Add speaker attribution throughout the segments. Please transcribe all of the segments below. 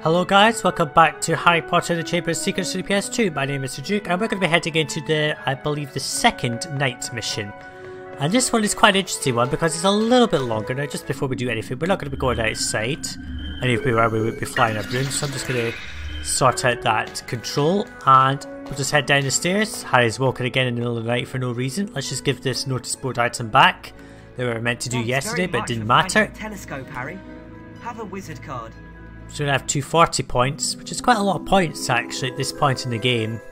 Speaker 1: Hello guys, welcome back to Harry Potter and the Chamber of Secrets PS2. My name is Sajuuk and we're going to be heading into I believe the second night mission. And this one is quite an interesting one because it's a little bit longer. Now just before we do anything, we're not going to be going outside. And if we were, we would be flying our brooms, so I'm just going to sort out that control and we'll just head down the stairs. Harry's walking again in the middle of the night for no reason. Let's just give this notice board item back that we were meant to do yesterday, but it didn't matter.
Speaker 2: Telescope, Harry. Have a wizard card.
Speaker 1: So we have 240 points, which is quite a lot of points actually at this point in the game.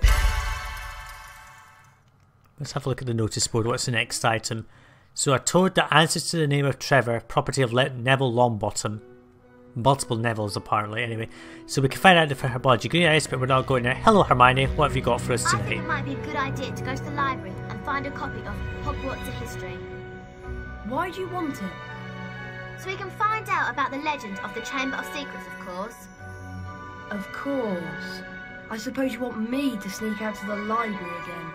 Speaker 1: Let's have a look at the notice board. What's the next item? So a toad that answers to the name of Trevor, property of Neville Longbottom. Multiple Nevilles apparently, anyway. So we can find out if her biology green ice, but we're not going there. Hello Hermione, what have you got for us tonight?
Speaker 3: I think it might be a good idea to go to the library and find a copy of Hogwarts: A History.
Speaker 4: Why do you want it?
Speaker 3: So we can find out about the legend of the Chamber of Secrets, of course.
Speaker 4: Of course. I suppose you want me to sneak out to the library again.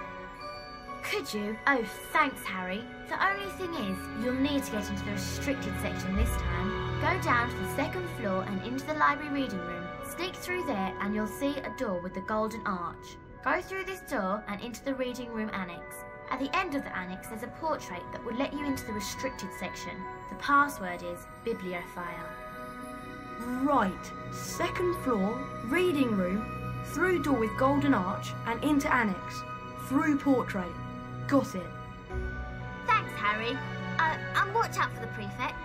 Speaker 3: Could you? Oh, thanks, Harry. The only thing is, you'll need to get into the restricted section this time. Go down to the second floor and into the library reading room. Sneak through there and you'll see a door with the golden arch. Go through this door and into the reading room annex. At the end of the annex, there's a portrait that will let you into the restricted section. The password is bibliophile.
Speaker 4: Right. Second floor, reading room, through door with golden arch, and into annex. Through portrait. Got it.
Speaker 3: Thanks, Harry. And watch out for the prefects.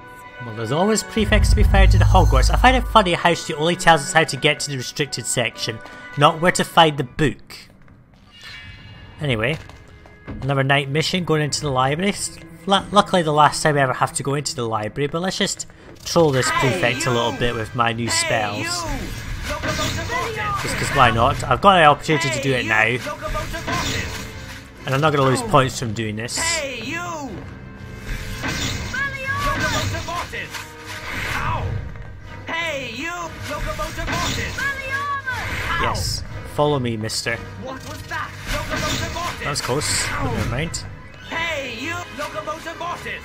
Speaker 1: Well, there's always prefects to be found in Hogwarts. I find it funny how she only tells us how to get to the restricted section, not where to find the book. Anyway, another night mission going into the library. Luckily the last time we ever have to go into the library, but let's just troll this prefect a little bit with my new spells. Just because why not? I've got the opportunity to do it now. And I'm not going to lose points from doing this.
Speaker 2: Hey, you! Hey, you!
Speaker 1: Yes, follow me, mister.
Speaker 2: What was that?
Speaker 1: That was close, but never mind.
Speaker 2: Hey, you! Locomotive Mortis!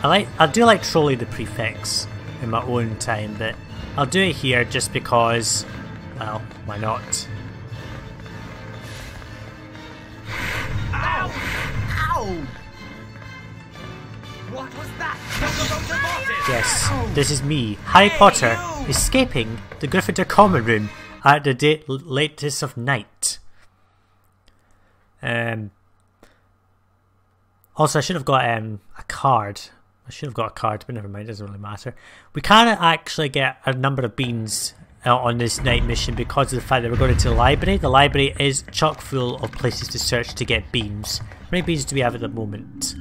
Speaker 1: I do like trolling the prefects in my own time, but I'll do it here just because, well, why not?
Speaker 2: Ow! Ow! What was that? Locomotive Mortis!
Speaker 1: Yes, this is me, Harry Potter, escaping the Gryffindor common room at the latest of night. Also, I should have got a card. I should have got a card, but never mind, it doesn't really matter. We can't actually get a number of beans on this night mission because of the fact that we're going into the library. The library is chock full of places to search to get beans. How many beans do we have at the moment?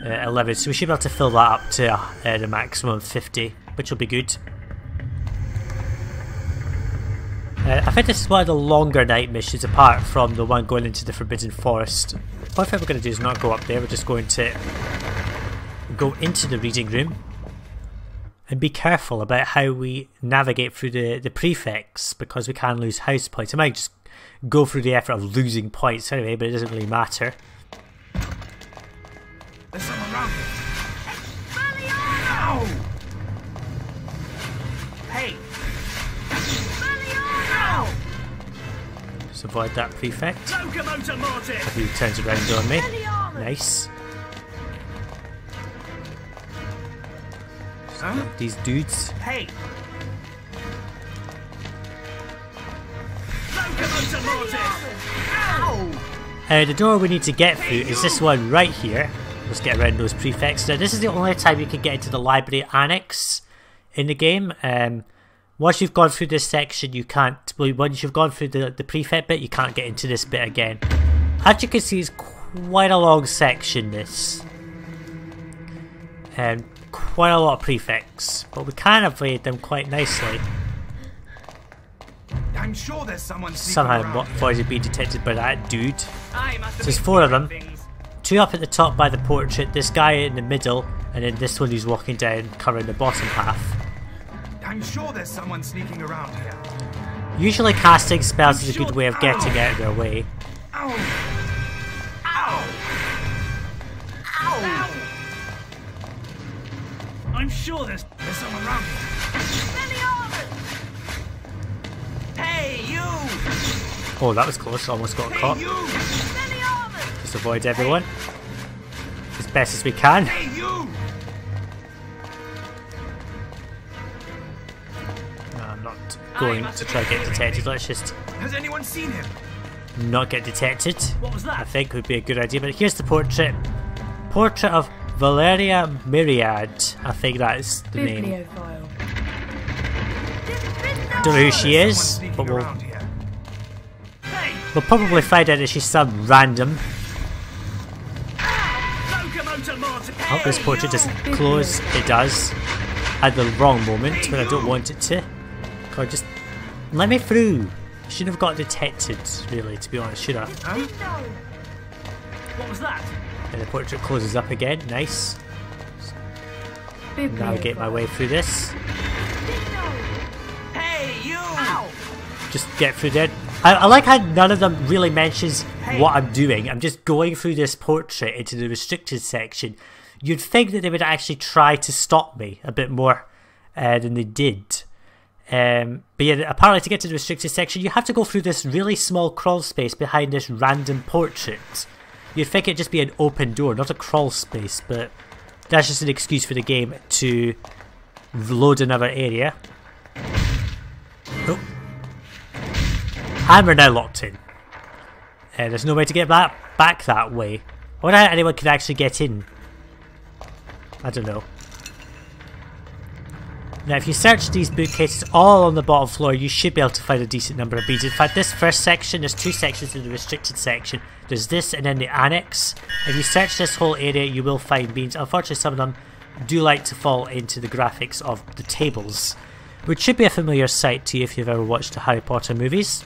Speaker 1: 11, so we should be able to fill that up to the maximum of 50, which will be good. I think this is one of the longer night missions apart from the one going into the Forbidden Forest. What I think we're going to do is not go up there, we're just going to go into the reading room and be careful about how we navigate through the prefects because we can lose house points. I might just go through the effort of losing points anyway, but it doesn't really matter.
Speaker 2: There's someone around here. Ow! Hey! Ow!
Speaker 1: Just avoid that prefect.
Speaker 2: Locomotive Mortis!
Speaker 1: He turns around on me. Nice.
Speaker 2: Huh?
Speaker 1: These dudes.
Speaker 2: Hey! Locomotive Mortis! Ow!
Speaker 1: The door we need to get through is this one right here. Let's get around those prefects. Now this is the only time you can get into the library annex in the game. Once you've gone through this section you can't, well, once you've gone through the prefect bit you can't get into this bit again. As you can see it's quite a long section this. Quite a lot of prefects, but we can avoid them quite nicely.
Speaker 2: I'm sure there's someone
Speaker 1: Somehow avoided being detected by that dude. So there's 4 of them. 2 up at the top by the portrait, this guy in the middle, and then this one who's walking down covering the bottom half.
Speaker 2: I'm sure there's someone sneaking around here.
Speaker 1: Usually casting spells is a good way of getting out of their way.
Speaker 2: Ow! Ow! Ow! I'm sure there's someone around here. Hey, you!
Speaker 1: Oh, that was close. Almost got caught.
Speaker 2: Hey, you!
Speaker 1: Just avoid everyone as best as we can.
Speaker 2: Hey, you!
Speaker 1: No, I'm not going to try to get detected. Let's just
Speaker 2: Has anyone seen him?
Speaker 1: not get detected.
Speaker 2: What was
Speaker 1: I
Speaker 2: that?
Speaker 1: think would be a good idea. But here's the portrait. Portrait of Valeria Myriad. I think that is the name.
Speaker 4: Bibliophile.
Speaker 1: Don't know who she
Speaker 2: Someone
Speaker 1: is,
Speaker 2: sneaking
Speaker 1: but
Speaker 2: around here. Hey!
Speaker 1: we'll probably find out that she's some random.
Speaker 2: Locomotor Martin!
Speaker 1: Oh, this portrait doesn't close. It does. At the wrong moment when I don't want it to. God, just let me through. I shouldn't have got detected, really, to be honest, should I?
Speaker 2: Huh? What was that?
Speaker 1: And the portrait closes up again. Nice. Navigate my way through this.
Speaker 2: Hey, you! Ow!
Speaker 1: Just get through there. I like how none of them really mentions what I'm doing. I'm just going through this portrait into the restricted section. You'd think that they would actually try to stop me a bit more than they did. But yeah, apparently to get to the restricted section, you have to go through this really small crawl space behind this random portrait. You'd think it'd just be an open door, not a crawl space, but that's just an excuse for the game to load another area. Oh. And we're now locked in. There's no way to get back that way. I wonder how anyone could actually get in. I don't know. Now if you search these bookcases all on the bottom floor, you should be able to find a decent number of beads. In fact, this first section, there's two sections in the restricted section. There's this and then the annex. If you search this whole area, you will find beans. Unfortunately, some of them do like to fall into the graphics of the tables, which should be a familiar sight to you if you've ever watched the Harry Potter movies.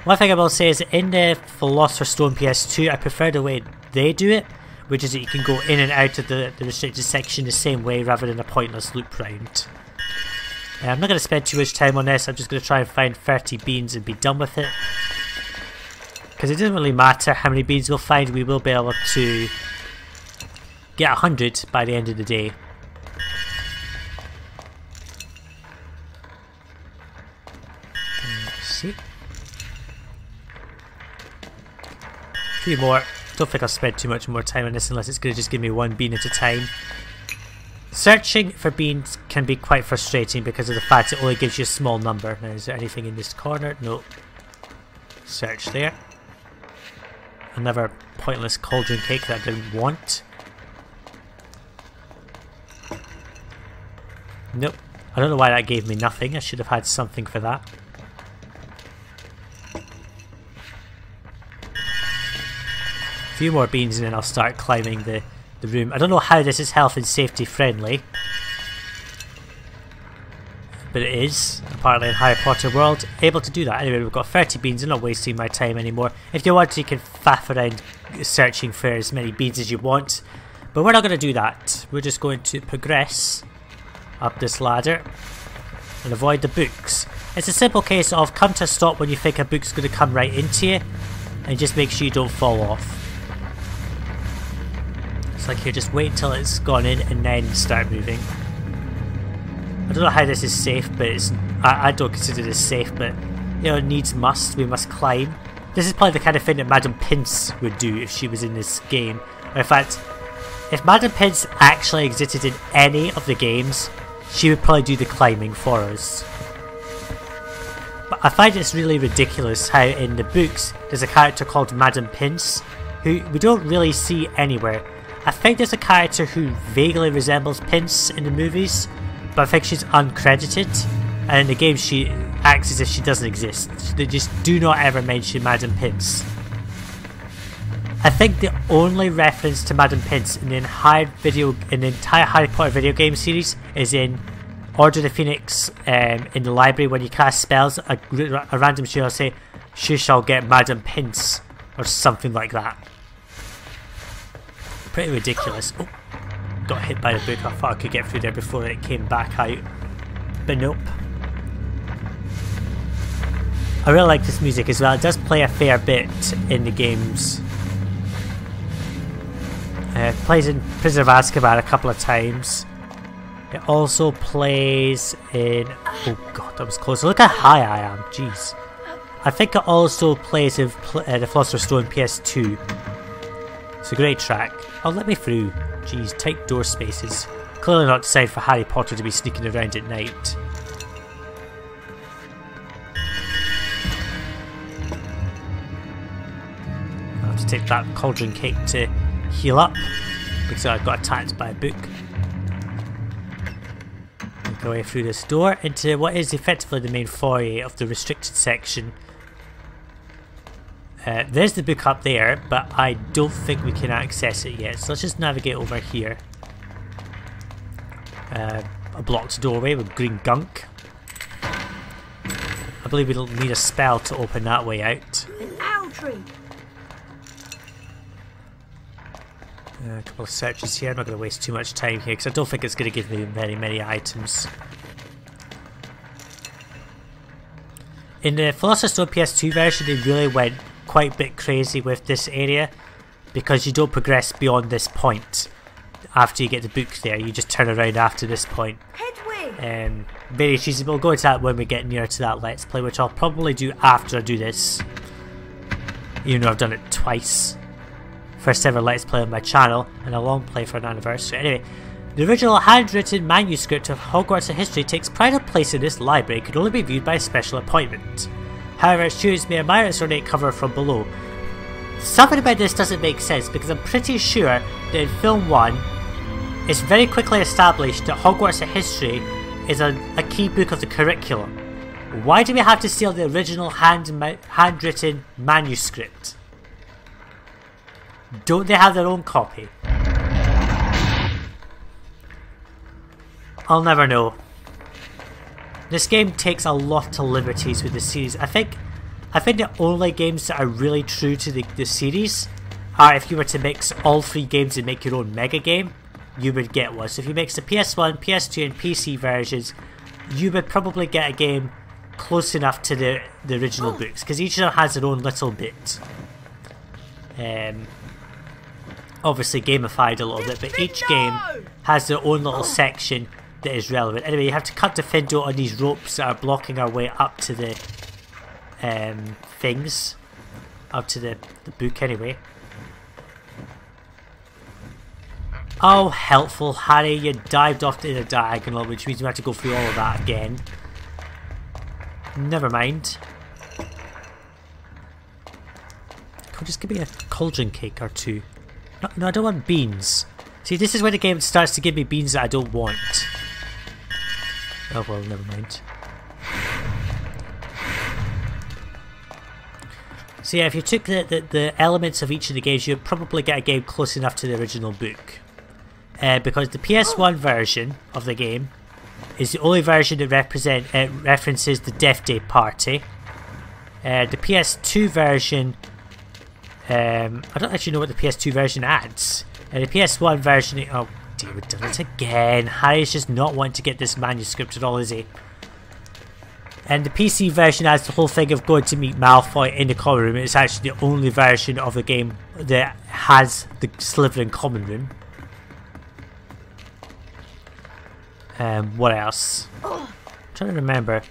Speaker 1: One thing I will say is that in the Philosopher's Stone PS2, I prefer the way they do it, which is that you can go in and out of the restricted section the same way rather than a pointless loop round. I'm not going to spend too much time on this. I'm just going to try and find 30 beans and be done with it. Because it doesn't really matter how many beans we'll find, we will be able to get 100 by the end of the day. Let's see. A few more. Don't think I'll spend too much more time on this unless it's going to just give me one bean at a time. Searching for beans can be quite frustrating because of the fact it only gives you a small number. Now, is there anything in this corner? No. Search there. Another pointless cauldron cake that I didn't want. Nope. I don't know why that gave me nothing. I should have had something for that. A few more beans and then I'll start climbing the room. I don't know how this is health and safety friendly, but it is, apparently in Harry Potter world, able to do that. Anyway, we've got 30 beans. I'm not wasting my time anymore. If you want to, you can faff around searching for as many beans as you want, but we're not going to do that. We're just going to progress up this ladder and avoid the books. It's a simple case of come to a stop when you think a book's going to come right into you, and just make sure you don't fall off. It's like here, just wait until it's gone in and then start moving. I don't know how this is safe, but it's, I don't consider this safe, but you know, it needs must. We must climb. This is probably the kind of thing that Madam Pince would do if she was in this game. Or in fact, if Madam Pince actually existed in any of the games, she would probably do the climbing for us. But I find it's really ridiculous how in the books there's a character called Madam Pince who we don't really see anywhere. I think there's a character who vaguely resembles Pince in the movies, but I think she's uncredited, and in the game she acts as if she doesn't exist. They just do not ever mention Madam Pince. I think the only reference to Madam Pince in the entire Harry Potter video game series is in Order of the Phoenix, in the library when you cast spells, a random student will say, "She shall get Madam Pince," or something like that. Pretty ridiculous. Oh, got hit by the book. I thought I could get through there before it came back out, but nope. I really like this music as well. It does play a fair bit in the games. Plays in Prisoner of Azkaban a couple of times. It also plays in... Oh god, that was close. Look how high I am. Jeez. I think it also plays in the Philosopher's Stone PS2. It's a great track. Oh, let me through. Jeez, tight door spaces. Clearly not designed for Harry Potter to be sneaking around at night. I'll have to take that cauldron cake to heal up because I got attacked by a book. Make our way through this door into what is effectively the main foyer of the restricted section. There's the book up there, but I don't think we can access it yet, so let's just navigate over here. A blocked doorway with green gunk. I believe we don't need a spell to open that way out.
Speaker 4: An owl tree.
Speaker 1: A couple of searches here. I'm not going to waste too much time here because I don't think it's going to give me many items. In the Philosopher's Stone PS2 version, they really went quite a bit crazy with this area because you don't progress beyond this point after you get the book there. You just turn around after this point.
Speaker 4: Hedwig!
Speaker 1: Very easy. We'll go into that when we get near to that Let's Play, which I'll probably do after I do this. Even though I've done it twice. First ever Let's Play on my channel, and a long play for an anniversary. Anyway, the original handwritten manuscript of Hogwarts history takes pride of place in this library and can only be viewed by special appointment. However, students may admire its ornate cover from below. Something about this doesn't make sense because I'm pretty sure that in film 1, it's very quickly established that Hogwarts history is a key book of the curriculum. Why do we have to steal the original handwritten manuscript? Don't they have their own copy? I'll never know. This game takes a lot of liberties with the series. I think the only games that are really true to the series are if you were to mix all three games and make your own mega game, you would get one. So if you mix the PS1, PS2 and PC versions, you would probably get a game close enough to the original books, because each of them has their own little bit. Obviously gamified a little bit, but each game has their own little section that is relevant. Anyway, you have to cut the Findo on these ropes that are blocking our way up to the things, up to the book anyway. Oh, helpful Harry, you dived off to the diagonal, which means we have to go through all of that again. Never mind. Can we just give me a cauldron cake or two? No, I don't want beans. See, this is where the game starts to give me beans that I don't want. Oh well, never mind. So yeah, if you took the elements of each of the games, you'd probably get a game close enough to the original book. Because the PS1 version of the game is the only version that references the Death Day party. The PS2 version, I don't actually know what the PS2 version adds. The PS1 version, oh dear, we've done it again. Harry's just not wanting to get this manuscript at all, is he? And the PC version adds the whole thing of going to meet Malfoy in the common room. It's actually the only version of the game that has the Slytherin common room. What else? I'm trying to remember.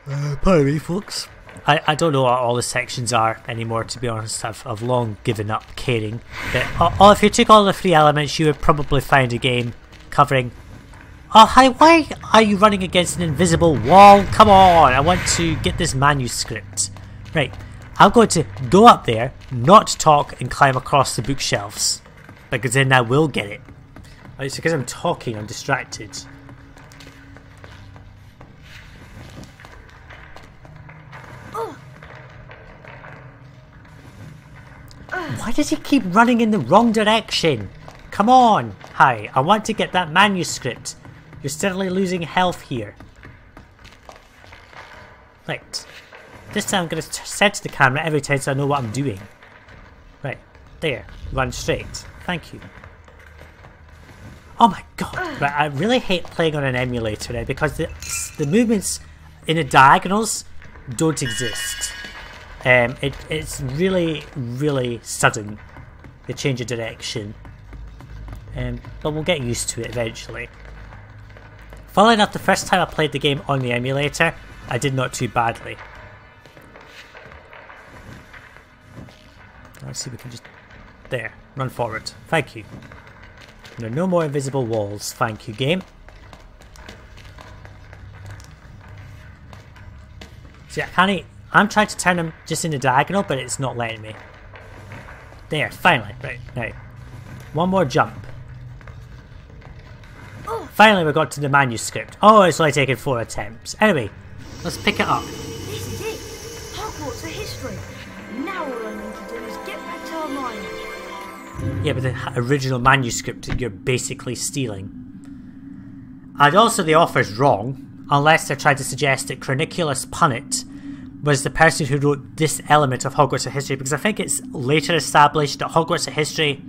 Speaker 1: Pardon me, folks. I don't know what all the sections are anymore, to be honest. I've long given up caring. But if you took all the three elements, you would probably find a game covering... Oh, hi, why are you running against an invisible wall? Come on, I want to get this manuscript. Right, I'm going to go up there, not talk, and climb across the bookshelves. Because then I will get it. It's because I'm talking, I'm distracted. Why does he keep running in the wrong direction? Come on, Harry, I want to get that manuscript. You're steadily losing health here. Right. This time I'm going to set to the camera every time so I know what I'm doing. Right, there. Run straight. Thank you. Oh my god, right, I really hate playing on an emulator now because the movements in the diagonals don't exist. It's really, really sudden, the change of direction. But we'll get used to it eventually. Funnily enough, the first time I played the game on the emulator, I did not too badly. Let's see if we can just... There, run forward. Thank you. There are no more invisible walls. Thank you, game. See, I can't... I'm trying to turn them just in the diagonal, but it's not letting me. There, finally. Right, now. One more jump. Finally, we got to the manuscript. Oh, it's only taken 4 attempts. Anyway, let's pick it up.
Speaker 4: This is it. Hogwarts, a history. Now all I need to do is get back to Hermione.
Speaker 1: Yeah, but the original manuscript that you're basically stealing. And also the author's wrong, unless they're trying to suggest that Chronicula's Punnet was the person who wrote this element of Hogwarts a History, because I think it's later established that Hogwarts a History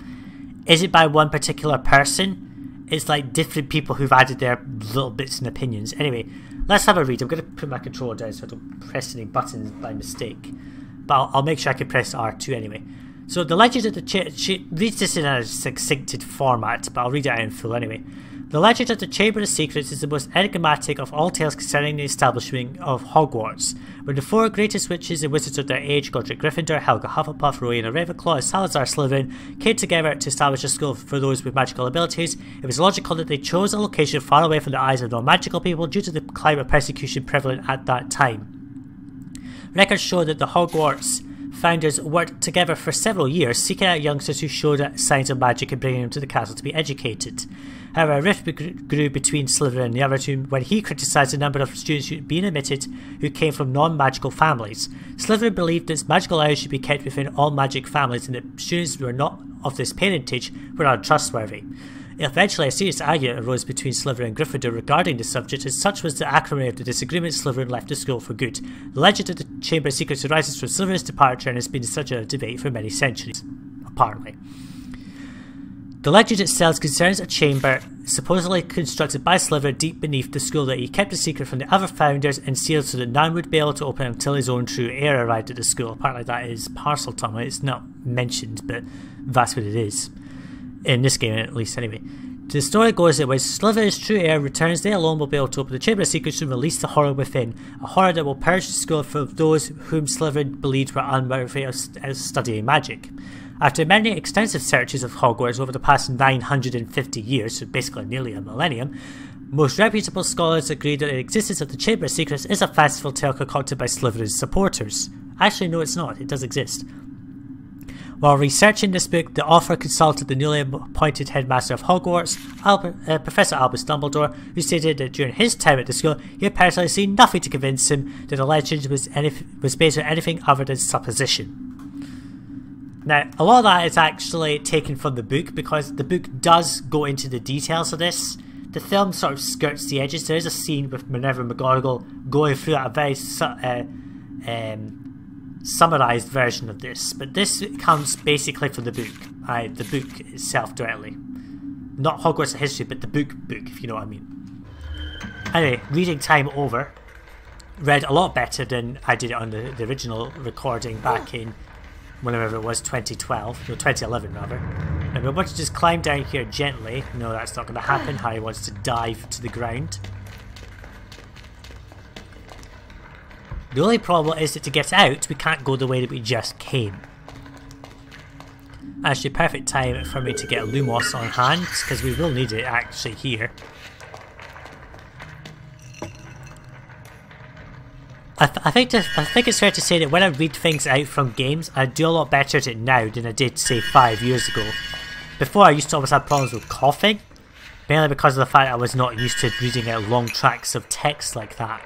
Speaker 1: isn't by one particular person. It's like different people who've added their little bits and opinions. Anyway, let's have a read. I'm going to put my controller down so I don't press any buttons by mistake. But I'll make sure I can press R2 anyway. So the legend of the she reads this in a succincted format, but I'll read it out in full anyway. The legend of the Chamber of Secrets is the most enigmatic of all tales concerning the establishment of Hogwarts, where the 4 greatest witches and wizards of their age, Godric Gryffindor, Helga Hufflepuff, Rowena Ravenclaw, and Salazar Slytherin, came together to establish a school for those with magical abilities. It was logical that they chose a location far away from the eyes of non-magical people due to the climate of persecution prevalent at that time. Records show that the Hogwarts founders worked together for several years, seeking out youngsters who showed signs of magic and bringing them to the castle to be educated. However, a rift grew between Slytherin and the other two when he criticised the number of students being admitted who came from non-magical families. Slytherin believed that magical hours should be kept within all magic families and that students who were not of this parentage were untrustworthy. Eventually, a serious argument arose between Slytherin and Gryffindor regarding the subject, and such was the acrimony of the disagreement, Slytherin left the school for good. The legend of the Chamber of Secrets arises from Slytherin's departure and has been such a debate for many centuries, apparently. The legend itself concerns a chamber supposedly constructed by Slytherin deep beneath the school that he kept a secret from the other founders and sealed so that none would be able to open until his own true heir arrived at the school. Apparently that is Parseltongue. It's not mentioned, but that's what it is. In this game, at least, anyway. The story goes that when Slytherin's true heir returns, they alone will be able to open the Chamber of Secrets and release the horror within. A horror that will purge the school for those whom Slytherin believed were unworthy of studying magic. After many extensive searches of Hogwarts over the past 950 years, so basically nearly a millennium, most reputable scholars agree that the existence of the Chamber of Secrets is a fanciful tale concocted by Slytherin's supporters. Actually, no, it's not. It does exist. While researching this book, the author consulted the newly appointed headmaster of Hogwarts, Professor Albus Dumbledore, who stated that during his time at the school, he had personally seen nothing to convince him that the legend was based on anything other than supposition. Now, a lot of that is actually taken from the book, because the book does go into the details of this. The film sort of skirts the edges. There is a scene with Minerva McGonagall going through a very summarised version of this, but this comes basically from the book itself directly. Not Hogwarts a History, but the book, if you know what I mean. Anyway, reading time over. Read a lot better than I did it on the original recording back in whenever it was 2012, no 2011 rather. And we're about to just climb down here gently. No, that's not going to happen. Harry wants to dive to the ground. The only problem is that to get out, we can't go the way that we just came. Actually, perfect time for me to get Lumos on hand, because we will need it actually here. I think it's fair to say that when I read things out from games, I do a lot better at it now than I did, say, 5 years ago. Before, I used to always have problems with coughing, mainly because of the fact I was not used to reading out long tracks of text like that.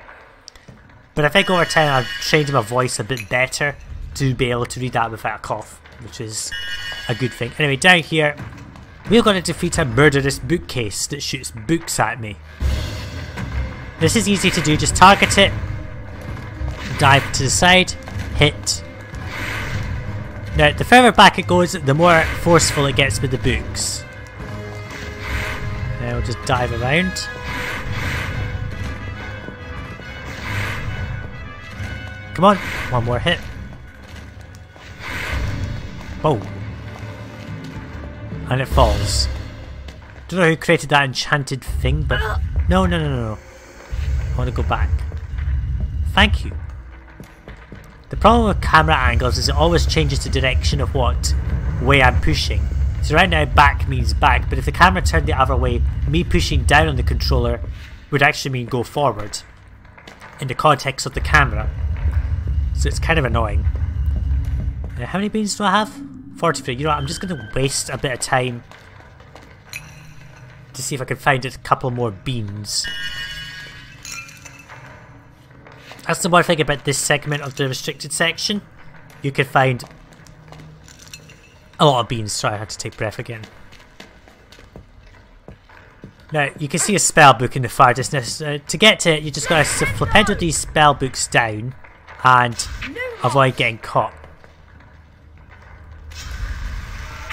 Speaker 1: But I think over time I've trained my voice a bit better to be able to read that without a cough, which is a good thing. Anyway, down here, we're going to defeat a murderous bookcase that shoots books at me. This is easy to do, just target it, dive to the side, hit. Now, the further back it goes, the more forceful it gets with the books. Now we'll just dive around. Come on, one more hit. Whoa. And it falls. Don't know who created that enchanted thing, but... No. I want to go back. Thank you. The problem with camera angles is it always changes the direction of what way I'm pushing. So right now back means back, but if the camera turned the other way, me pushing down on the controller would actually mean go forward in the context of the camera. So it's kind of annoying. How many beans do I have? 43. You know what, I'm just going to waste a bit of time to see if I can find a couple more beans. That's the one thing about this segment of the restricted section. You can find a lot of beans. Sorry, I had to take breath again. Now, you can see a spell book in the far distance. To get to it, you just got to flip these spell books down and avoid getting caught.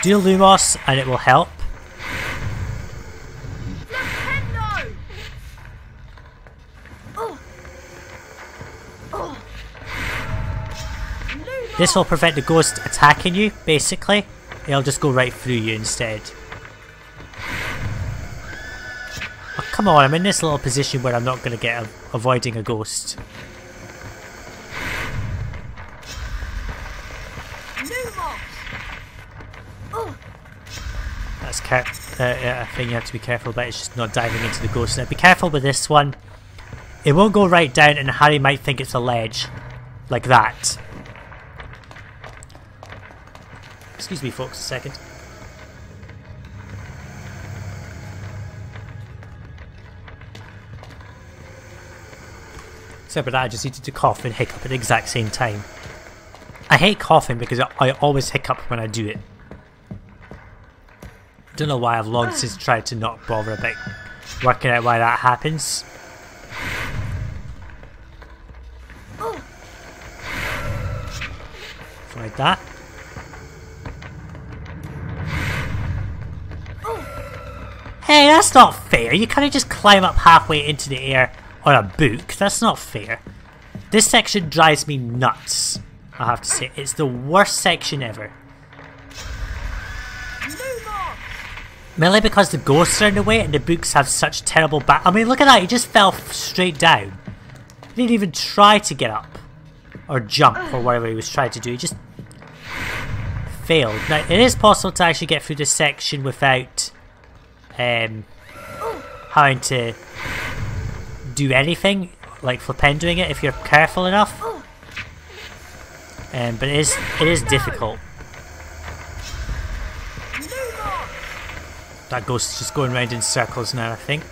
Speaker 1: Do Lumos and it will help. This will prevent the ghost attacking you, basically. It'll just go right through you instead. Oh, come on, I'm in this little position where I'm not going to get avoiding a ghost. That's a thing you have to be careful about, it's just not diving into the ghost. Now be careful with this one. It won't go right down and Harry might think it's a ledge. Like that. Excuse me folks, a second. Except for that I just needed to cough and hiccup at the exact same time. I hate coughing because I always hiccup when I do it. Don't know why, I've long since tried to not bother about working out why that happens. Like that. Hey, that's not fair. You can't just climb up halfway into the air on a book. That's not fair. This section drives me nuts, I have to say. It's the worst section ever. Mainly because the ghosts are in the way and the books have such terrible back. I mean, look at that. He just fell straight down. He didn't even try to get up. Or jump, or whatever he was trying to do. He just failed. Now, it is possible to actually get through this section without having to do anything, like flipendoing it, if you're careful enough. But it is difficult. That ghost is just going around in circles now, I think.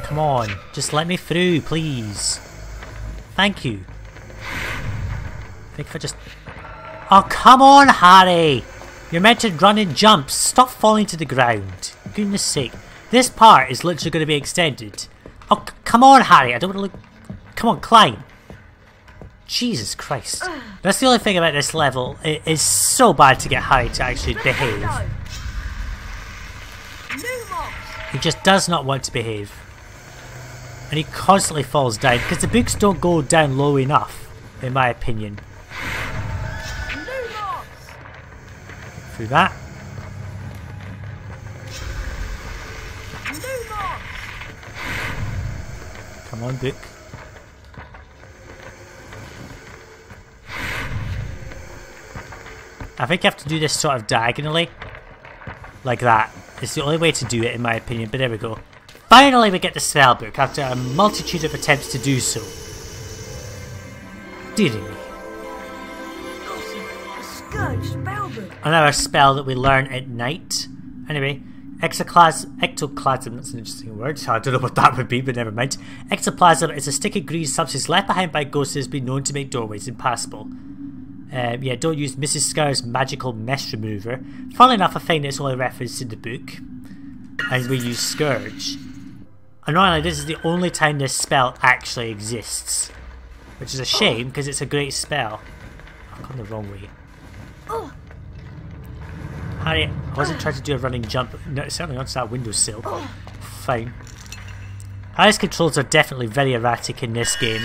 Speaker 1: Come on, just let me through, please. Thank you. I think if I just... Oh, come on, Harry! You're meant to run and jump. Stop falling to the ground. Goodness sake. This part is literally going to be extended. Oh, come on, Harry. I don't want to look... Come on, climb. Jesus Christ. That's the only thing about this level. It is so bad to get Harry to actually behave. He just does not want to behave. And he constantly falls down because the books don't go down low enough, in my opinion. Through that. Come on, book. I think you have to do this sort of diagonally. Like that. It's the only way to do it, in my opinion, but there we go. Finally we get the spell book after a multitude of attempts to do so. Dearie me. Another spell that we learn at night. Anyway, ectoplasm, that's an interesting word. I don't know what that would be, but never mind. Ectoplasm is a sticky green substance left behind by ghosts that has been known to make doorways impassable. Yeah, don't use Mrs. Scar's magical mess remover. Funnily enough, I find it's only referenced in the book. And we use Scourge. Annoyingly, this is the only time this spell actually exists. Which is a shame, because it's a great spell. I've gone the wrong way. Harry, I wasn't trying to do a running jump. No, certainly onto that windowsill. Fine. Harry's controls are definitely very erratic in this game.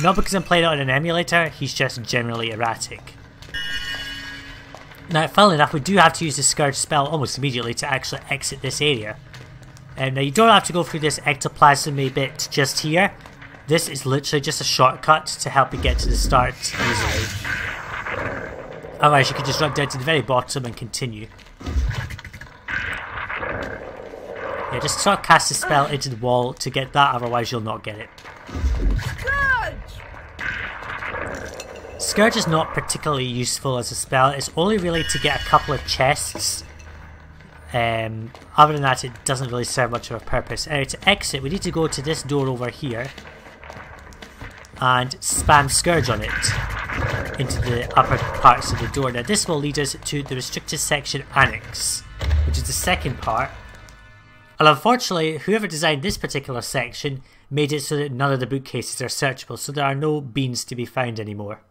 Speaker 1: Not because I'm playing it on an emulator, he's just generally erratic. Now, funnily enough, we do have to use the Scourge spell almost immediately to actually exit this area. Now, you don't have to go through this ectoplasm bit just here. This is literally just a shortcut to help you get to the start easily. Otherwise, you could just run down to the very bottom and continue. Yeah, just sort of cast a spell into the wall to get that, otherwise you'll not get it. Scourge is not particularly useful as a spell. It's only really to get a couple of chests. Other than that, it doesn't really serve much of a purpose. Anyway, to exit, we need to go to this door over here and spam Scourge on it into the upper parts of the door. Now, this will lead us to the restricted section Annex, which is the second part. And unfortunately, whoever designed this particular section made it so that none of the bookcases are searchable, so there are no beans to be found anymore.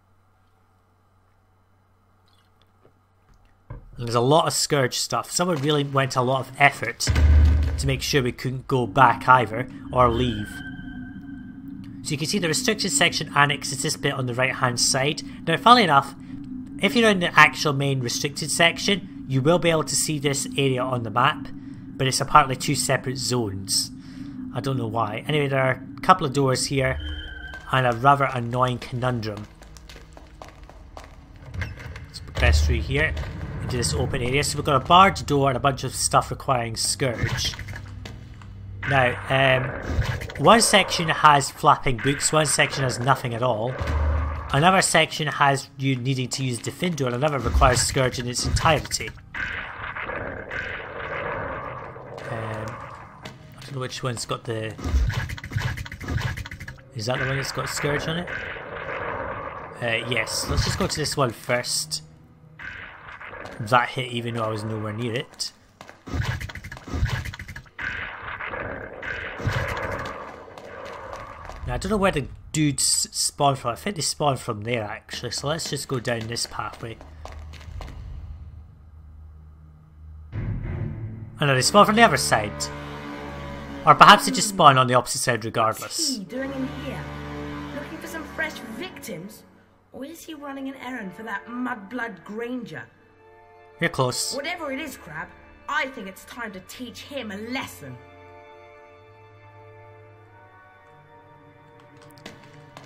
Speaker 1: And there's a lot of Scourge stuff. Someone really went a lot of effort to make sure we couldn't go back either, or leave. So you can see the restricted section Annex is this bit on the right hand side. Now, funnily enough, if you're in the actual main restricted section, you will be able to see this area on the map, but it's apparently two separate zones. I don't know why. Anyway, there are a couple of doors here and a rather annoying conundrum. Let's progress through here into this open area. So we've got a barred door and a bunch of stuff requiring Scourge. Now, one section has flapping books, one section has nothing at all. Another section has you needing to use Defendo, and another requires Scourge in its entirety. I don't know which one's got the... Is that the one that's got Scourge on it? Yes, let's just go to this one first. That hit even though I was nowhere near it. Now, I don't know where the dudes spawn from. I think they spawn from there actually, so let's just go down this pathway. Oh no, they spawn from the other side. Or perhaps they just spawn on the opposite side regardless.
Speaker 5: What's he doing in here? Looking for some fresh victims? Or is he running an errand for that mudblood Granger?
Speaker 1: You're close.
Speaker 5: Whatever it is, Crab, I think it's time to teach him a lesson.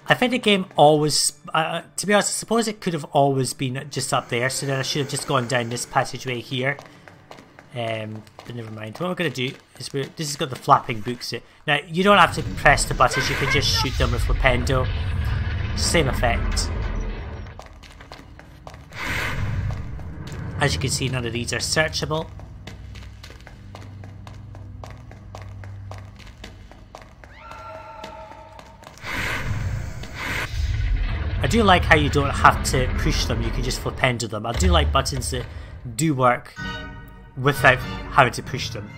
Speaker 1: I think the game always, to be honest, I suppose it could have always been just up there, so then I should have just gone down this passageway here. But never mind. What we're going to do is, this has got the flapping books. Now, you don't have to press the buttons, you can just shoot them with Flipendo. Same effect. As you can see, none of these are searchable. I do like how you don't have to push them, you can just Flipendo them. I do like buttons that do work without having to push them.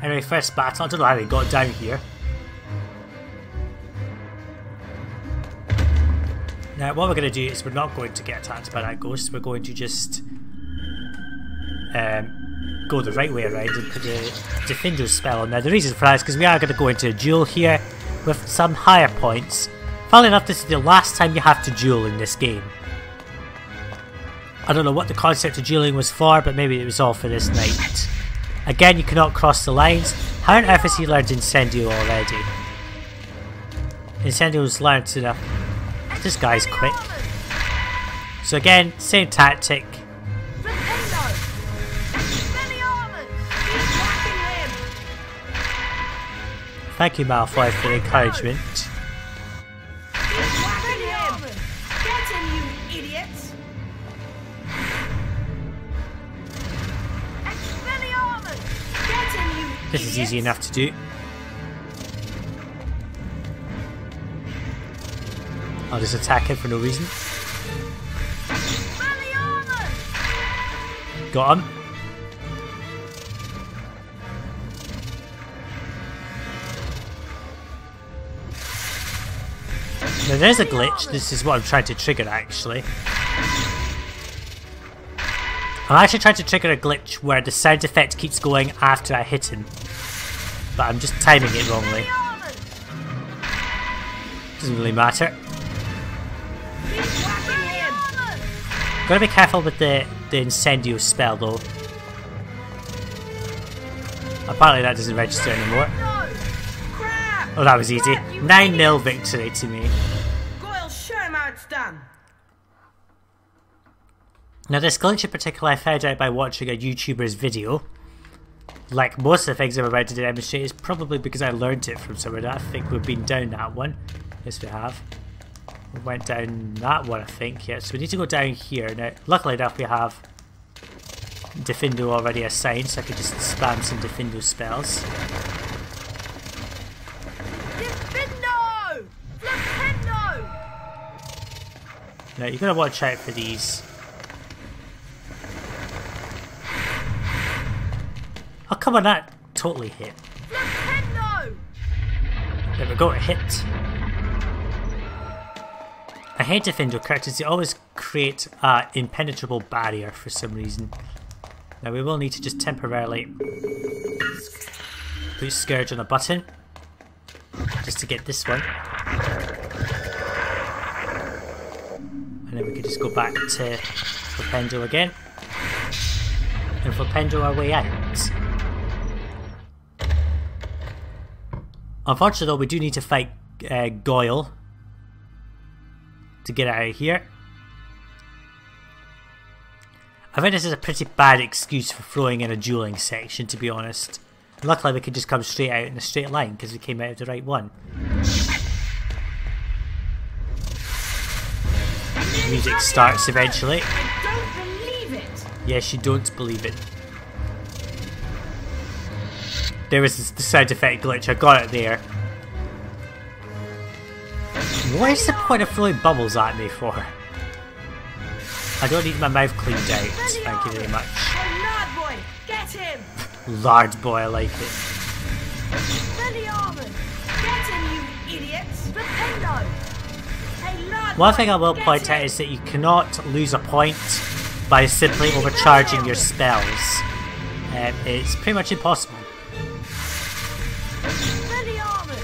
Speaker 1: Anyway, first battle. I don't know how they got down here. Now, what we're going to do is we're not going to get attacked by that ghost. We're going to just go the right way around and put the Defendo spell on. Now, the reason for that is because we are going to go into a duel here with some higher points. Funnily enough, this is the last time you have to duel in this game. I don't know what the concept of dueling was for, but maybe it was all for this night. Again, you cannot cross the lines. How on earth has he learned Incendio already? Incendio's learned enough. This guy's quick. So again, same tactic. Thank you, Malfoy, for the encouragement. This is easy enough to do. I'll just attack him for no reason. Got him. Now there's a glitch. This is what I'm trying to trigger actually. I'm actually trying to trigger a glitch where the sound effect keeps going after I hit him. But I'm just timing it wrongly. Doesn't really matter. Gotta be careful with the incendio spell though. Apparently that doesn't register anymore.
Speaker 5: No! Crap!
Speaker 1: Oh, that was easy. 9-0 victory to me.
Speaker 5: Goyle, show him how it's done.
Speaker 1: Now this glitch in particular I found out by watching a YouTuber's video. Like most of the things I'm about to demonstrate is probably because I learned it from somewhere. I think we've been down that one. Yes, we have. We went down that one, I think. Yeah, so we need to go down here. Now, luckily enough, we have Diffindo already assigned, so I could just spam some Diffindo spells.
Speaker 5: Diffindo! Diffindo!
Speaker 1: Now, you've got to watch out for these. Oh, come on, that totally hit.
Speaker 5: Diffindo!
Speaker 1: There we go, it hit. I hate Diffindo characters, they always create an impenetrable barrier for some reason. Now we will need to just temporarily put Scourge on a button, just to get this one. And then we can just go back to Flipendo again. And Flipendo our way out. Unfortunately though, we do need to fight Goyle to get out of here. I think this is a pretty bad excuse for throwing in a dueling section, to be honest. Luckily we could just come straight out in a straight line because we came out of the right one. Music starts eventually.
Speaker 5: I don't believe it!
Speaker 1: Yes, you don't believe it. There was the sound effect glitch, I got it there. What is the point of throwing bubbles at me for? I don't need my mouth cleaned out, thank you very much.
Speaker 5: Hey, Lard Boy, get him!
Speaker 1: Lard boy, I like it.
Speaker 5: Belly Armor! Get him, you idiots! Flipendo! Hey, Lard
Speaker 1: One
Speaker 5: Boy,
Speaker 1: thing I will
Speaker 5: get
Speaker 1: point
Speaker 5: him.
Speaker 1: out is that you cannot lose a point by simply overcharging your spells. It's pretty much impossible.
Speaker 5: Belly Armor!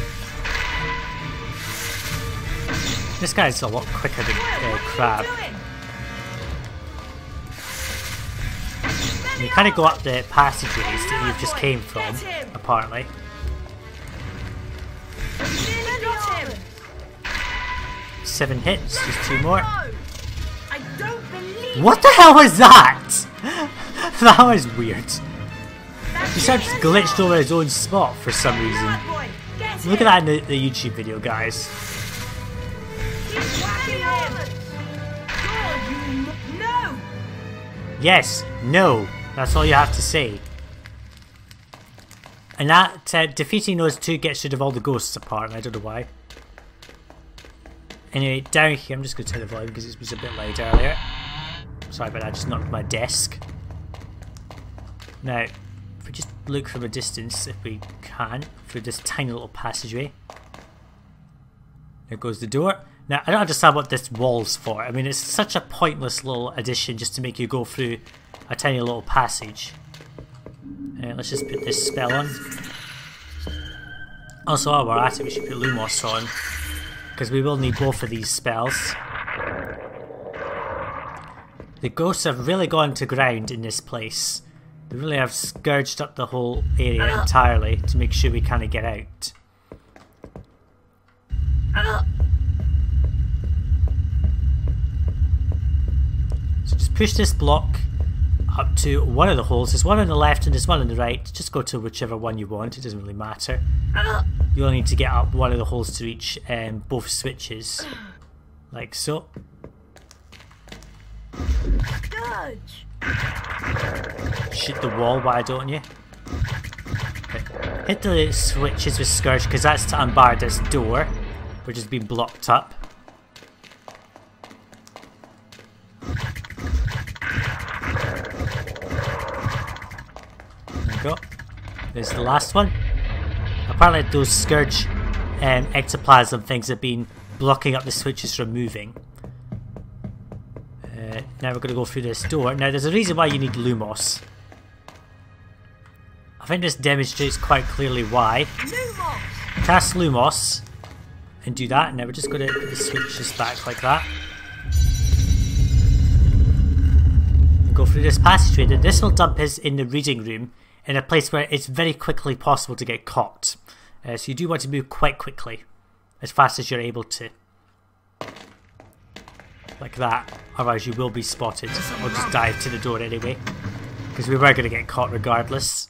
Speaker 1: This guy's a lot quicker than Crab. You kind of go up the passageways that you've just came from, apparently.
Speaker 5: Got him!
Speaker 1: 7 hits, just 2 more.
Speaker 5: I don't believe
Speaker 1: What the hell was that? That was weird. He sort of glitched over his own spot for some reason.
Speaker 5: Lard Boy, get
Speaker 1: Look
Speaker 5: him!
Speaker 1: at that in the YouTube video, guys.
Speaker 5: Keep whacking him! God, you no!
Speaker 1: Yes, no, that's all you have to say. And that, defeating those two gets rid of all the ghosts apart, I don't know why. Anyway, down here, I'm just going to turn the volume because it was a bit loud earlier. Sorry about that, I just knocked my desk. Now, if we just look from a distance, if we can, through this tiny little passageway. There goes the door. Now, I don't understand what this wall's for. I mean, it's such a pointless little addition just to make you go through a tiny little passage. Let's just put this spell on. Also, while we're at it, we should put Lumos on, because we will need both of these spells. The ghosts have really gone to ground in this place. They really have scourged up the whole area entirely to make sure we kind of get out. So just push this block up to one of the holes. There's one on the left and there's one on the right. Just go to whichever one you want, it doesn't really matter. You only need to get up one of the holes to reach both switches. Like so.
Speaker 5: Dodge!
Speaker 1: Shoot the wall, why don't you? Okay. Hit the switches with Scourge because that's to unbar this door, which has been blocked up. There we go. There's the last one. Apparently those Scourge ectoplasm things have been blocking up the switches from moving. Now we're going to go through this door. Now there's a reason why you need Lumos. I think this demonstrates quite clearly why.
Speaker 5: Lumos!
Speaker 1: Cast Lumos and do that. Now we're just going to put the switches back like that. through this passageway, then this will dump us in the reading room in a place where it's very quickly possible to get caught. So you do want to move quite quickly, as fast as you're able to. Like that, otherwise you will be spotted. I'll just dive to the door anyway, because we were going to get caught regardless.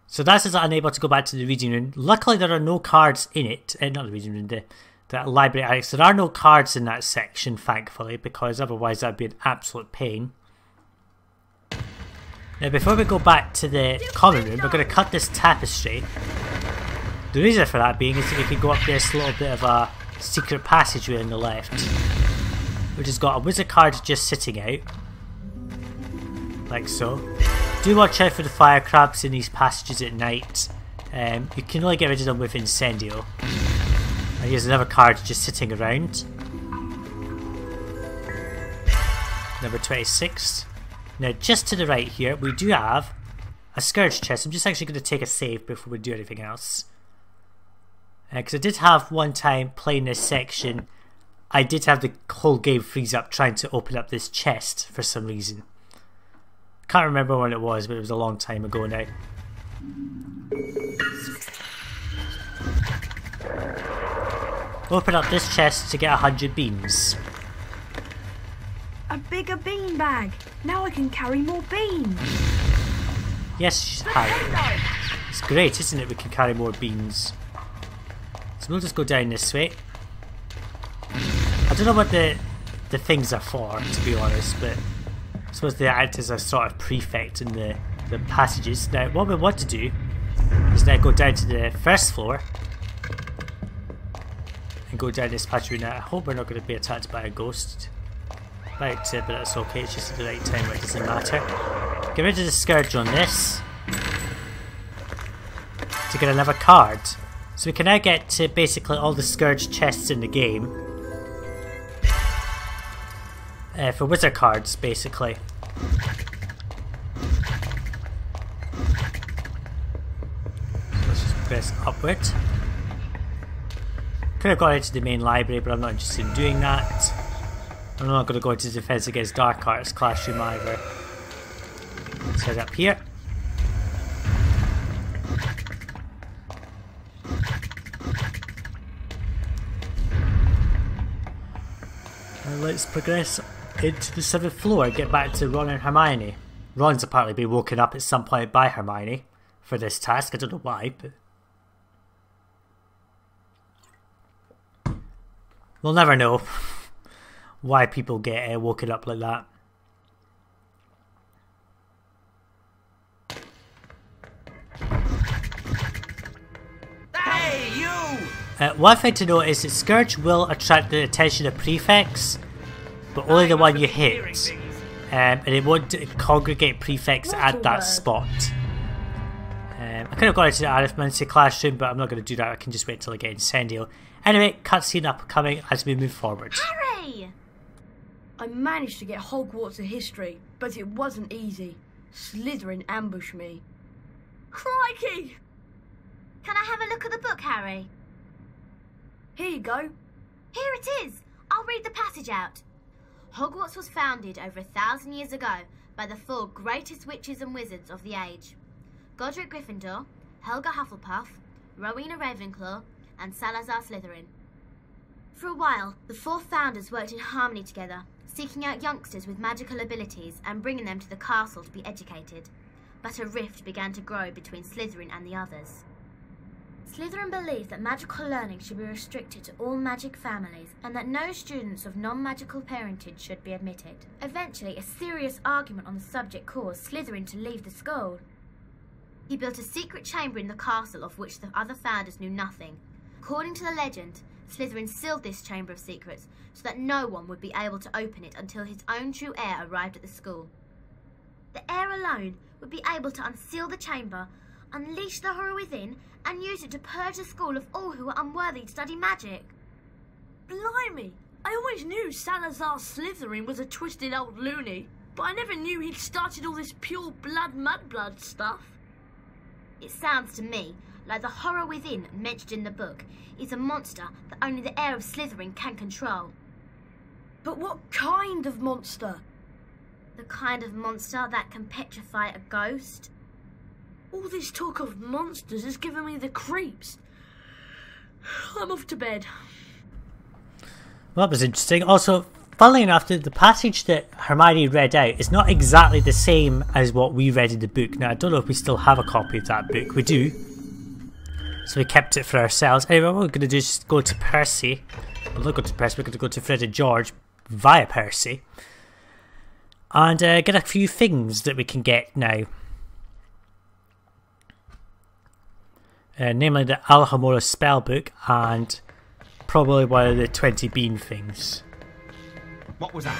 Speaker 1: So that's us unable to go back to the reading room. Luckily there are no cards in it, not the reading room, the library annex. There are no cards in that section, thankfully, because otherwise that would be an absolute pain. Now before we go back to the common room, we're going to cut this tapestry. The reason for that being is that we can go up this little bit of a secret passageway on the left, which has got a wizard card just sitting out, like so. Do watch out for the fire crabs in these passages at night. You can only get rid of them with Incendio. And here's another card just sitting around. Number 26. Now just to the right here, we do have a Scourge chest. I'm just actually going to take a save before we do anything else. Because I did have one time playing this section, I did have the whole game freeze up trying to open up this chest for some reason. Can't remember when it was, but it was a long time ago now. Open up this chest to get 100 beans.
Speaker 4: A bigger bean bag. Now I can carry more beans.
Speaker 1: Yes, hi. It's great, isn't it? We can carry more beans. So we'll just go down this way. I don't know what the things are for, to be honest, but I suppose they act as a sort of prefect in the passages. Now, what we want to do is now go down to the first floor and go down this passageway. Now, I hope we're not going to be attacked by a ghost. Right, but that's okay, it's just at the right time where it doesn't matter. Get rid of the Scourge on this to get another card. So we can now get to basically all the Scourge chests in the game. For wizard cards, basically. Let's just press upward. Could have gone into the main library, but I'm not interested in doing that. I'm not going to go into Defense Against Dark Arts classroom either. Let's head up here. And let's progress into the 7th floor and get back to Ron and Hermione. Ron's apparently been woken up at some point by Hermione for this task. I don't know why, but we'll never know why people get woken up like that.
Speaker 2: Hey, you!
Speaker 1: One thing to note is that Scourge will attract the attention of prefects, but only the one you hit. And it won't congregate prefects at that spot. I could have gone into the arithmancy classroom, but I'm not going to do that. I can just wait until I get Incendio. Anyway, cutscene upcoming as we move forward.
Speaker 3: Harry!
Speaker 4: I managed to get Hogwarts a history, but it wasn't easy. Slytherin ambushed me. Crikey!
Speaker 3: Can I have a look at the book, Harry?
Speaker 4: Here you go.
Speaker 3: Here it is! I'll read the passage out. Hogwarts was founded over 1,000 years ago by the 4 greatest witches and wizards of the age. Godric Gryffindor, Helga Hufflepuff, Rowena Ravenclaw, and Salazar Slytherin. For a while, the 4 founders worked in harmony together, seeking out youngsters with magical abilities and bringing them to the castle to be educated. But a rift began to grow between Slytherin and the others. Slytherin believed that magical learning should be restricted to all magic families and that no students of non-magical parentage should be admitted. Eventually, a serious argument on the subject caused Slytherin to leave the school. He built a secret chamber in the castle of which the other founders knew nothing. According to the legend, Slytherin sealed this Chamber of Secrets so that no one would be able to open it until his own true heir arrived at the school. The heir alone would be able to unseal the chamber, unleash the horror within, and use it to purge the school of all who were unworthy to study magic.
Speaker 5: Blimey! I always knew Salazar Slytherin was a twisted old loony, but I never knew he'd started all this pure blood mudblood stuff.
Speaker 3: It sounds to me like the horror within mentioned in the book is a monster that only the heir of Slytherin can control.
Speaker 4: But what kind of monster?
Speaker 3: The kind of monster that can petrify a ghost.
Speaker 5: All this talk of monsters has given me the creeps. I'm off to bed.
Speaker 1: Well, that was interesting. Also, funnily enough, the passage that Hermione read out is not exactly the same as what we read in the book. Now, I don't know if we still have a copy of that book. We do. So we kept it for ourselves. Anyway, what we're going to do is just go to Percy. We're not going to Percy, we're going to go to Fred and George via Percy. And get a few things that we can get now. Namely the Alhamora spellbook and probably one of the 20 bean things.
Speaker 6: What was that?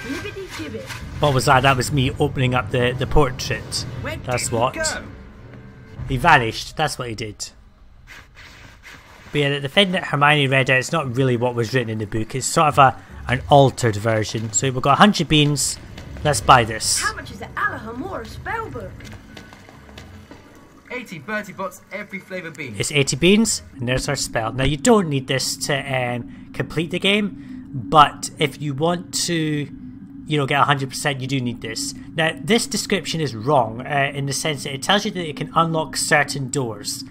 Speaker 5: Libbity-gibbet.
Speaker 1: What was that? That was me opening up the portrait.
Speaker 6: Where
Speaker 1: That's
Speaker 6: did he
Speaker 1: what.
Speaker 6: go?
Speaker 1: He vanished. That's what he did. But yeah, the thing that Hermione read out, it's not really what was written in the book. It's sort of an altered version. So we've got 100 beans. Let's buy this.
Speaker 4: How much is the Alhamora spellbook?
Speaker 6: 80 Bertie Bott's every flavour bean.
Speaker 1: It's 80 beans, and there's our spell. Now, you don't need this to complete the game, but if you want to, you know, get 100%, you do need this. Now, this description is wrong in the sense that it tells you that it can unlock certain doors.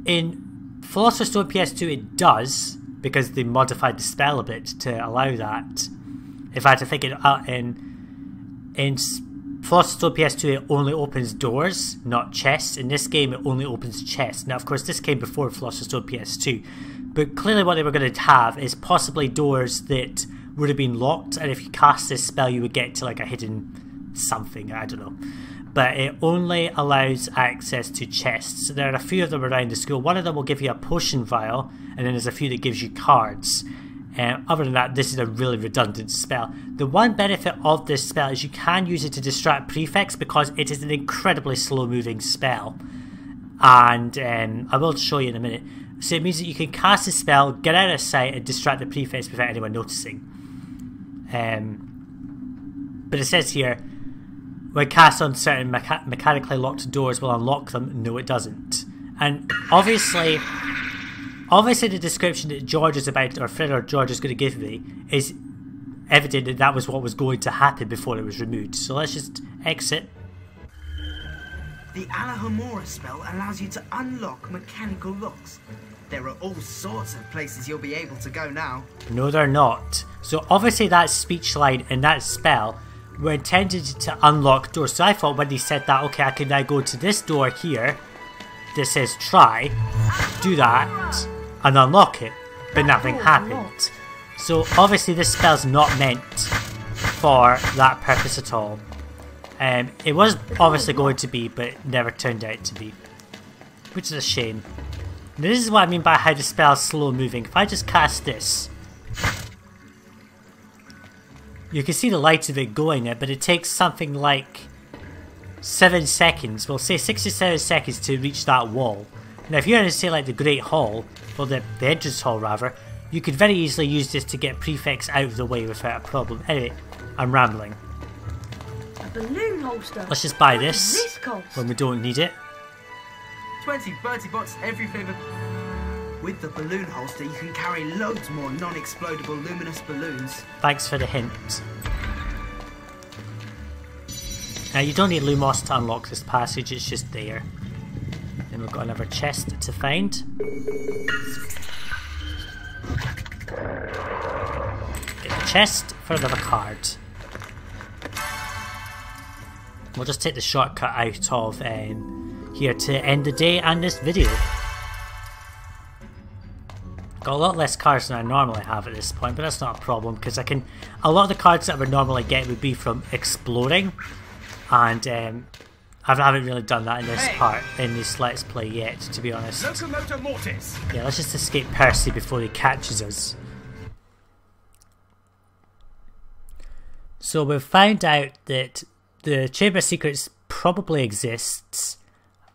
Speaker 1: In Philosopher's Stone PS2, it does, because they modified the spell a bit to allow that. In fact, I think in Philosopher's Stone PS2 it only opens doors, not chests. In this game it only opens chests. Now of course this came before Philosopher's Stone PS2, but clearly what they were going to have is possibly doors that would have been locked, and if you cast this spell you would get to like a hidden something, I don't know. But it only allows access to chests. So there are a few of them around the school. One of them will give you a potion vial, and then there's a few that gives you cards. Other than that, this is a really redundant spell. The one benefit of this spell is you can use it to distract prefects because it is an incredibly slow moving spell. And I will show you in a minute. So it means that you can cast a spell, get out of sight and distract the prefects without anyone noticing. But it says here, when cast on certain mechanically locked doors will unlock them. No, it doesn't. And obviously the description that George is about, or Fred or George is going to give me, is evident that that was what was going to happen before it was removed. So let's just exit.
Speaker 6: The Alhamora spell allows you to unlock mechanical locks. There are all sorts of places you'll be able to go now.
Speaker 1: No, they're not. So obviously that speech line and that spell were intended to unlock doors. So I thought when he said that, okay, I can now go to this door here that says try, do that, and unlock it, but nothing happened. So obviously this spell's not meant for that purpose at all. It was obviously going to be, but never turned out to be, which is a shame. Now, this is what I mean by how the spell's slow moving. If I just cast this, you can see the light of it going there, but it takes something like 7 seconds, well say 67 seconds to reach that wall. Now if you're in, say, like the Great Hall, or the entrance hall rather, you could very easily use this to get prefects out of the way without a problem. Anyway, I'm rambling.
Speaker 4: A balloon holster.
Speaker 1: Let's just buy
Speaker 4: What
Speaker 1: this
Speaker 4: does this cost?
Speaker 1: when we don't need it.
Speaker 6: 20 Bertie Bott's every flavour. With the balloon holster you can carry loads more non-explodable luminous balloons.
Speaker 1: Thanks for the hint. Now you don't need Lumos to unlock this passage, it's just there. Then we've got another chest to find. Get the chest for another card. We'll just take the shortcut out of here to end the day and this video. Got a lot less cards than I normally have at this point, but that's not a problem because I can. A lot of the cards that I would normally get would be from exploring, and I haven't really done that in this part, in this Let's Play yet, to be honest.
Speaker 2: Locomotor Mortis.
Speaker 1: Yeah, let's just escape Percy before he catches us. So we've found out that the Chamber of Secrets probably exists,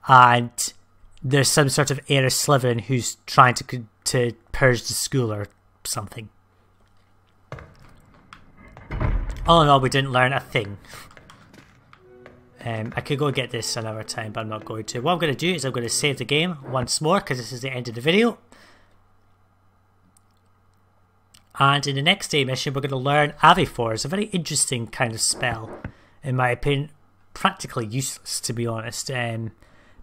Speaker 1: and there's some sort of heir of Slytherin who's trying to purge the school or something. All in all, we didn't learn a thing. I could go get this another time, but I'm not going to. What I'm going to do is I'm going to save the game once more because this is the end of the video. And in the next day mission, we're going to learn endeavour. It's a very interesting kind of spell, in my opinion. Practically useless, to be honest,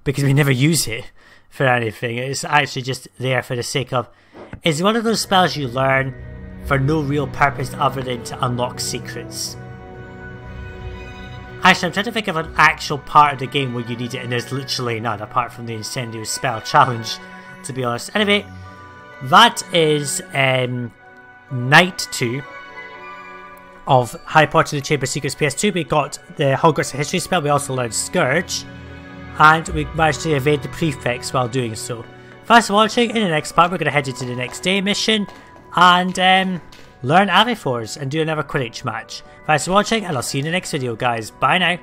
Speaker 1: because we never use it for anything. It's actually just there for the sake of... It's one of those spells you learn for no real purpose other than to unlock secrets. Actually, I'm trying to think of an actual part of the game where you need it, and there's literally none apart from the Incendio spell challenge, to be honest. Anyway, that is Night 2 of Harry Potter and the Chamber of Secrets PS2. We got the Hogwarts history spell, we also learned Scourge, and we managed to evade the prefects while doing so. Thanks for watching. In the next part, we're going to head into the next day mission and learn endeavours and do another Quidditch match. Thanks for watching, and I'll see you in the next video, guys. Bye now.